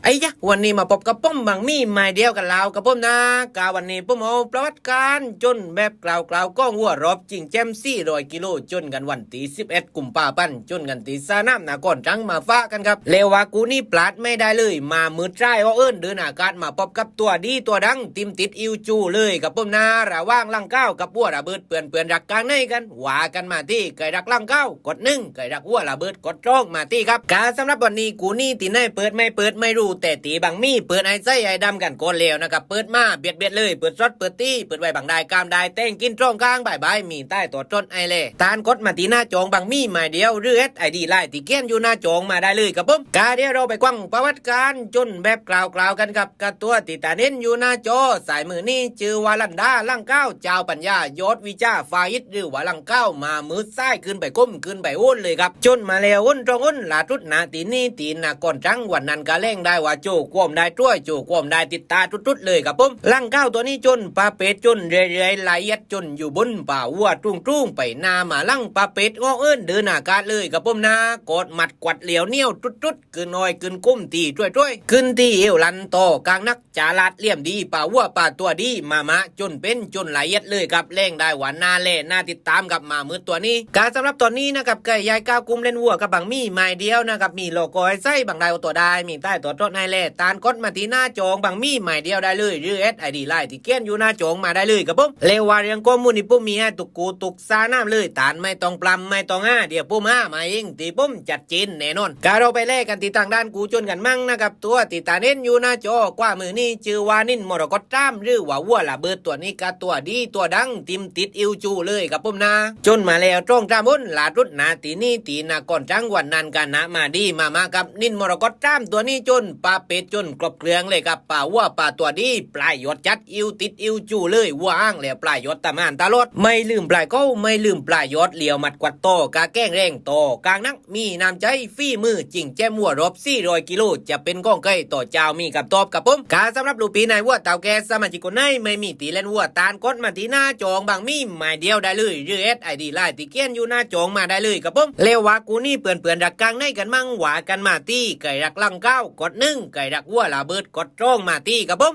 ไอ้ยะวันนี้มาพบกับผมบางมีไม้เดียวกันแล้วกับผมนะกาวันนี้ผมเอาประวัติการจนแบบกล่าวๆก็หัวรอบจริงแจม400 กิโลจนกันวันที่11 กุมภาพันธ์จนกันที่สนามนครจังมาฟ้ากันครับเลวว่ากูนี่ปลาดไม่ได้เลยมามือใจว่าเอิ้นเดินอากาศมาพบกับตัวดีตัวดังติมติดอิวจูเลยกับผมนะระว่างลังเก้ากับวัวระเบิดเปื่อนรักกลางในกันว่ากันมาที่ไก่รักลังเก้ากด1ไก่รักวัวระเบิดกดจ้องมาที่ครับกาสำหรับวันนี้กูนี่ตีไหนเปิดไม่รู้แต่ตีบางมีเปิดไอ้ไส้ไอ้ดำกันโกนเลวนะครับเปิดมาเบียดเลยเปิดรถเปิดตี้เปิดไว้บางได้กามได้เต้งกินตรงกลางบายมีใต้ตัวต้นไอเล่ตานกดมาตีหน้าจองบางมีหมายเดียวหรือSIDไล่ตีเกี้ยนอยู่หน้าจองมาได้เลยกับผมกาเดียวเราไปกว้างประวัติการจนแบบกล่าวกันกับกระตัวติตาเน้นอยู่หน้าจอสายมือนี่ชื่อวาลันดาลังเก้าเจ้าปัญญายศวิจาฟายิดหรือว่าลังเก้ามามือซ้ายขึ้นไปก้มขึ้นไปอ้นเลยครับจนมาแล้วอ้นตรงอ้นลาทุดนาตีนี่ตีนาก่อนจังวันนั้นกาเล่งได้ว่าโจควมได้ช่วยโจควมได้ติดตาทุดเลยครับผมลังเก้าตัวนี้จนปลาเป็ดจนเรื่อยไหลยัดจนอยู่บนป่าวัวตุ้งไปนามาลังปลาเป็ดอ้อเอิ้นเดินอากาศเลยครับผมนะกดมัดกวัดเหลียวเนี่ยวตุดขึ้นน้อยขึ้นกุ้มตีช่วยขึ้นที่เอวลันโตกลางนักจาลาดเลี่ยมดีป่าวัวป่าตัวดีมาจนเป็นจนไหลยัดเลยครับเล่งได้หวานนาเล่น่าติดตามกับมามือตัวนี้การสำหรับตัวนี้นะครับไก่ยายก้าวกุมเล่นวัวกับบางมีไม้เดียวนะครับมีโลโก้ไส้บางได้ตัวได้มีใต้ตัวต้นไอเล่ตานกดมาที่หน้าจองบางมีไม้เดียวได้เลยหรือ SID ไล่ที่เกี้ยนอยู่หน้าจองมาได้เลยครับผมเลวาเรียงก้มมุนิปุ่มมีให้ตุกกูตุกซาน้ำเลยตานไม่ต้องปลำไม่ต้องเดี๋ยวปุ่มมาเองตีปุ่มจัดจีนแน่นอนการเราไปแลกกันตีทางด้านกูจนกันมั่งนะครับตัวติตาเน้นอยู่หน้าจอกว่ามือนี่ชื่อวานินมรกตจ้ามหรือว่าวัวระเบิดตัวนี้กับตัวดีตัวดังติมติดอิวจูเลยครับผมนะจนมาแล้วตรงจ้ามนลาดุดนาตีนี่ตีนาก่อนจังวันนั้นกันนะมาดีมากับนินมรกตจ้ามตัวนี้จนปลาเป็ดจนกรอบเกลืองเลยครับป่าวัวป่าตัวดีปลายยอดจัดอิวติดอิวจูเลยวัวอ้างแล้วปลายยอดตามานตลอดไม่ลืมปลายเก้าไม่ลืมปลายยอดเหลียวมัดกวัดโตกาแก้งแรงโตกลางนักมีน้ำใจฝีมือจริงแจ้มวัวรบ400 กิโลจะเป็นก้องไก่ต่อเจ้ามีกับตอบกับผมกาสำหรับลูกปีนายวัวเต่าแกสมาชิกคนไหนไม่มีตีเล่นวัวตานกดมาที่หน้าจองบางมีหมายเดียวได้เลยหรือ SID ไล่ตีเกี้ยนอยู่หน้าจองมาได้เลยกับผมเลวว่ากูนี่เปื่อนรักกลางในกันมั่งหวากันมาตีไก่รักลังเก้ากด1ไก่รักวัวระเบิดกดตรงมาตีกับผม